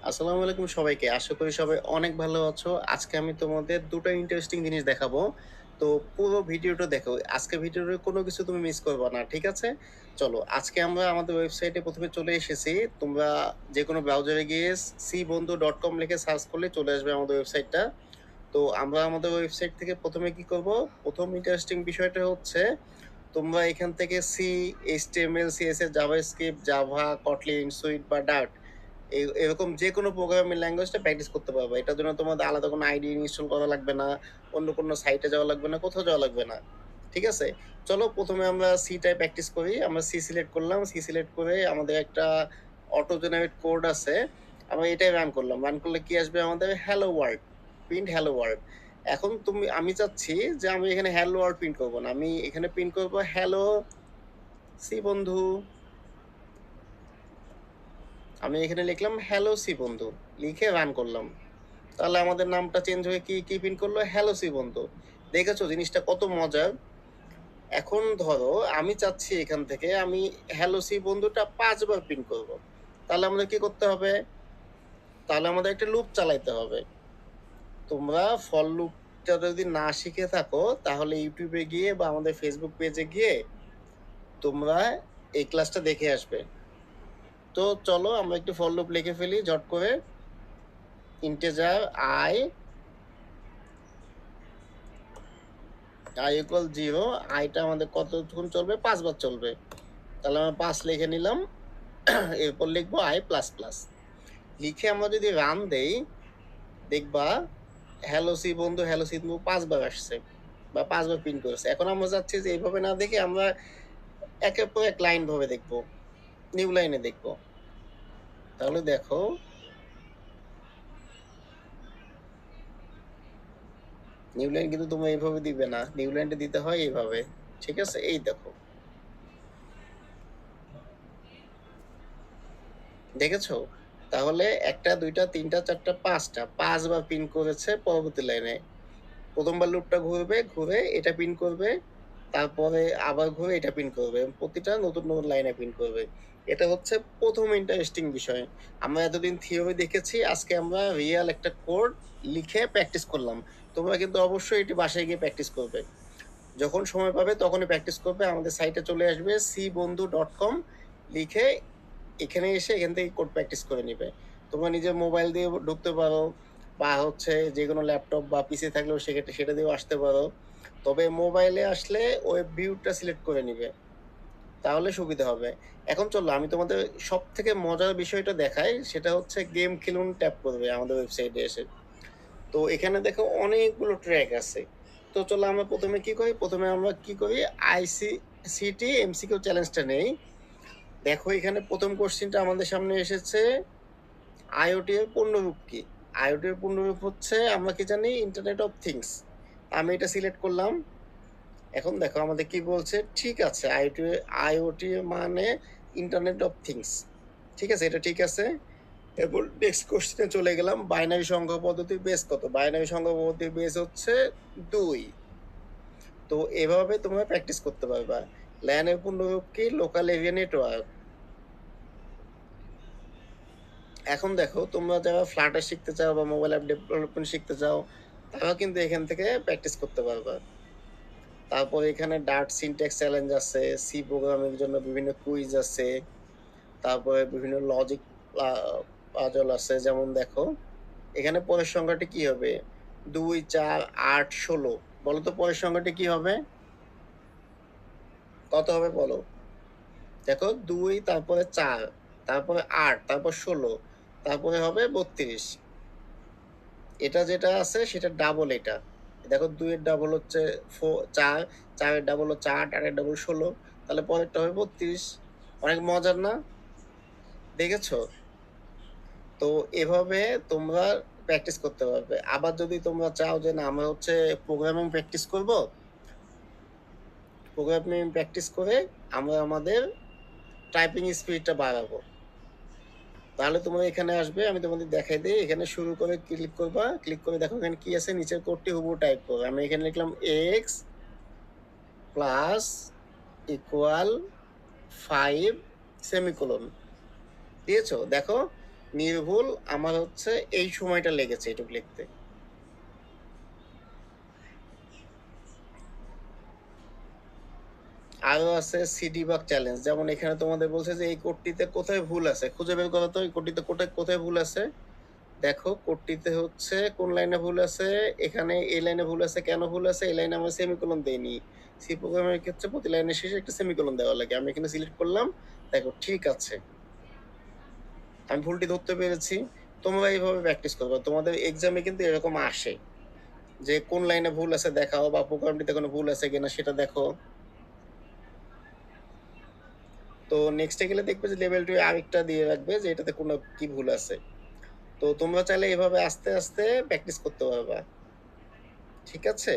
আসসালামু আলাইকুম সবাইকে। আশা করি সবাই অনেক ভালো আছো। আজকে আমি তোমাদের ২ টা ইন্টারেস্টিং জিনিস দেখাবো। তো পুরো ভিডিওটা দেখো। আজকে ভিডিওর কোনো কিছু তুমি মিস করবা না। ঠিক আছে? চলো আজকে আমরা আমাদের ওয়েবসাইটে ১ম এ চলে এসেছি। তোমরা যেকোনো ব্রাউজারে গিয়ে cbondhu.com লিখে সার্চ করলে চলে আসবে আমাদের ওয়েবসাইটটা। তো আমরা আমাদের ওয়েবসাইট থেকে ১ম এ কি করব? ১ম ইন্টারেস্টিং বিষয়টা হচ্ছে তোমরা এখান থেকে C, HTML, CSS, JavaScript, Java, Kotlin, Swift বা Dart এরকম যেকোনো প্রোগ্রামিং ল্যাঙ্গুয়েজটা প্র্যাকটিস করতে পারবা। এটার জন্য তোমাদের আলাদা কোনো আইডি ইনস্টল করা লাগবে না। অন্য কোনো সাইটে যাওয়া লাগবে না, কোথাও যাওয়া লাগবে না। ঠিক আছে? চলো ১ম এ আমরা সি টায় প্র্যাকটিস করি। আমরা সি সিলেক্ট করলাম। সি সিলেক্ট করে আমাদের একটা অটো জেনারেট কোড আছে। আমরা এটাই রান করলাম। রান করলে কি আসবে আমাদের? Hello world. Print hello world. এখন আমি চাচ্ছি যে আমি এখানে হ্যালো ওয়ার্ল্ড প্রিন্ট করব না। আমি এখানে প্রিন্ট করব হ্যালো সি বন্ধু। আমি এখানে লিখলাম হ্যালো সি বন্ধু। লিখে রান করলাম। তাহলে আমাদের নামটা চেঞ্জ হয়ে কি প্রিন্ট করলো? হ্যালো সি বন্ধু। দেখেছো জিনিসটা কত মজার? এখন ধরো আমি চাচ্ছি এখান থেকে আমি হ্যালো সি বন্ধুটা ৫ বার প্রিন্ট করব। তাহলে আমাদের কি করতে হবে? তাহলে আমাদের একটা লুপ চালাইতে হবে। তোমরা ফর লুপটা যদি না শিখে থাকো তাহলে ইউটিউবে গিয়ে বা আমাদের ফেসবুক পেজে গিয়ে তোমরা এই ক্লাসটা দেখে আসবে। তো চলো আমরা একটু ফর লুপ লিখে ফেলি ঝট করে। ইন্টিজার i ইকুয়াল 0, আইটা আমাদের কতক্ষণ চলবে? ৫ বার চলবে। তাহলে আমরা ৫ লিখে নিলাম। এরপর লিখবো i প্লাস প্লাস। লিখে আমরা যদি রান দেই দেখবা হ্যালো সি বন্ধু, হ্যালো সি বন্ধু ৫ বার আসছে বা ৫ বার প্রিন্ট করেছে। এখন আমরা চাচ্ছি যে এইভাবে না দেখে আমরা একের পর এক লাইন ভাবে দেখবো, নিউ লাইনে দেখবো। তাহলে দেখো নিউ লাইন কিন্তু তোমরা এইভাবে দিবে না, নিউ লাইনটা দিতে হয় এইভাবে। ঠিক আছে? এই দেখো, দেখেছো? তাহলে ১ টা ২ টা ৩ টা ৪ টা ৫ টা ৫ বার প্রিন্ট করেছে পরবর্তী লাইনে। প্রথমবার লুপটা ঘুরবে, ঘুরে এটা প্রিন্ট করবে, তারপরে আবার ঘুরে এটা প্রিন্ট করবে। প্রতিটা নতুন লাইনে প্রিন্ট করবে। এটা হচ্ছে ১ম ইন্টারেস্টিং বিষয়। আমরা এতদিন থিওরি দেখেছি, আজকে আমরা রিয়াল একটা কোড লিখে প্র্যাকটিস করলাম। তোমরা কিন্তু অবশ্যই এটি বাসায় গিয়ে প্র্যাকটিস করবে। যখন সময় পাবে তখনই প্র্যাকটিস করবে। আমাদের সাইটে চলে আসবে cbondhu.com লিখে এখানে এসে এখান থেকে কোড প্র্যাকটিস করে নিবে। তোমরা নিজের মোবাইল দিয়ে ঢুকতে পারো বা হচ্ছে যেকোনো ল্যাপটপ বা পিসি থাকলেও সেক্ষেত্রে সেটা দিয়েও আসতে পারো। তবে মোবাইলে আসলে ওয়েব ভিউটা সিলেক্ট করে নিবে। তাহলে সুবিধা হবে। এখন চলো আমি তোমাদের সবথেকে মজার বিষয়টা দেখাই। সেটা হচ্ছে গেম খেলুন ট্যাপ করবে আমাদের ওয়েবসাইটে এসে। তো এখানে দেখো অনেকগুলো ট্র্যাক আছে। তো চলো আমরা ১ম এ কি করি? ১ম এ আমরা কি করি? আইসিটি এমসিকিউ চ্যালেঞ্জটা নেই। দেখো এখানে ১ম কোয়েশ্চেনটা আমাদের সামনে এসেছে আইওটি এর পূর্ণরূপ কি? আইওটি এর পূর্ণরূপ হচ্ছে আমরা কি জানি? Internet of things. আমি এটা সিলেক্ট করলাম। এখন দেখো আমাদের কি বলছে? ঠিক আছে, আইওটি মানে ইন্টারনেট অফ থিংস। ঠিক আছে? এটা ঠিক আছে। এরপর নেক্সট কোয়েশ্চেনে চলে গেলাম। বাইনারি সংখ্যা পদ্ধতির বেস কত? বাইনারি সংখ্যা পদ্ধতির বেস হচ্ছে ২। তো এভাবে তোমরা প্র্যাকটিস করতে পারবা। LAN এর পূর্ণরূপ কি? Local area network. এখন দেখো তোমরা যারা ফ্লাটার শিখতে চাও বা মোবাইল অ্যাপ ডেভেলপমেন্ট শিখতে চাও তারাও কিন্তু এখান থেকে প্র্যাকটিস করতে পারবা। তারপর এখানে ডার্ট সিনট্যাক্স চ্যালেঞ্জ আছে, সি প্রোগ্রামিং এর জন্য বিভিন্ন কুইজ আছে, তারপরে বিভিন্ন লজিক পাজল আছে। যেমন দেখো এখানে পরের সংখ্যাটি কি হবে? ২, ৪, ৮, ১৬। বলো তো পরের সংখ্যাটি কি হবে? কত হবে বলো? দেখো ২, তারপরে ৪, তারপরে ৮, তারপর ১৬, তারপরে হবে ৩২। এটা যেটা আছে সেটা ডাবল এটা। দেখো ২ এর ডাবল হচ্ছে ৪, ৪ এর ডাবল হচ্ছে ৮, ৮ এর ডাবল ১৬। তাহলে পরেরটা হবে ৩২। অনেক মজার না? দেখেছো? তো এভাবে তোমরা প্র্যাকটিস করতে পারবে। আবার যদি তোমরা চাও যে না আমরা হচ্ছে প্রোগ্রামিং প্র্যাকটিস করব, প্রোগ্রামিং প্র্যাকটিস করে আমরা আমাদের টাইপিং স্পিডটা বাড়াবো। তাহলে তোমরা এখানে আসবে, আমি তোমাদের দেখাই দিই। এখানে শুরু করে ক্লিক করবা। ক্লিক করে দেখো এখানে কি আছে? নিচের কোডটি হুবহু টাইপ করো। আমি এখানে লিখলাম x প্লাস ইকুয়াল 5 সেমিকোলন। দিয়েছো? দেখো নির্ভুল আমার হচ্ছে এই সময়টা লেগেছে এটুক লিখতে। আরো আছে সিডিবাগ চ্যালেঞ্জ। যেমন এখানে তোমাদের বলছে যে এই কোডটিতে কোথায় ভুল আছে? খুঁজে বের করো তো এই কোডটিতে কোথায়, কোথায় ভুল আছে? দেখো কোডটিতে হচ্ছে কোন লাইনে ভুল আছে, এখানে এই লাইনে ভুল আছে, কেন ভুল আছে? এই লাইনে আমরা সেমিকোলন দেইনি। সি প্রোগ্রামের ক্ষেত্রে প্রতি লাইনের শেষে একটা সেমিকোলন দেওয়া লাগে। আমি এখানে সিলেক্ট করলাম। দেখো ঠিক আছে। আমি ভুলটি ধরতে পেরেছি। তোমরা এইভাবে প্র্যাকটিস করবা। তোমাদের এক্সামে কিন্তু এরকম আসে। যে কোন লাইনে ভুল আছে দেখাও বা প্রোগ্রামটিতে কোনো ভুল আছে কিনা সেটা দেখো। তো নেক্সটে গেলে দেখবে যে লেভেল 2 এ আরেকটা দিয়ে রাখবে যে এটাতে কোনো কি ভুল আছে। তো তোমরা চাইলে এভাবে আস্তে, আস্তে প্র্যাকটিস করতে পারবা। ঠিক আছে?